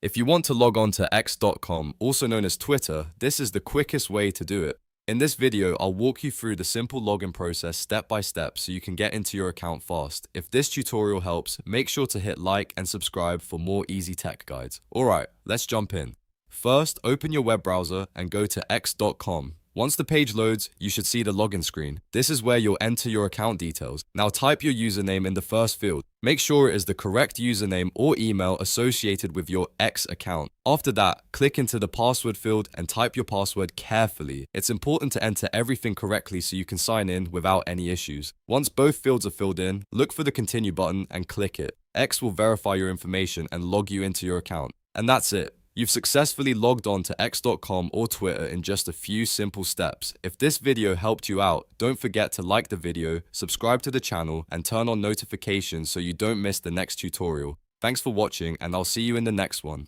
If you want to log on to x.com, also known as Twitter, this is the quickest way to do it. In this video, I'll walk you through the simple login process step by step so you can get into your account fast. If this tutorial helps, make sure to hit like and subscribe for more easy tech guides. Alright, let's jump in. First, open your web browser and go to x.com. Once the page loads, you should see the login screen. This is where you'll enter your account details. Now type your username in the first field. Make sure it is the correct username or email associated with your X account. After that, click into the password field and type your password carefully. It's important to enter everything correctly so you can sign in without any issues. Once both fields are filled in, look for the continue button and click it. X will verify your information and log you into your account. And that's it. You've successfully logged on to x.com or Twitter in just a few simple steps. If this video helped you out, don't forget to like the video, subscribe to the channel, and turn on notifications so you don't miss the next tutorial. Thanks for watching, and I'll see you in the next one.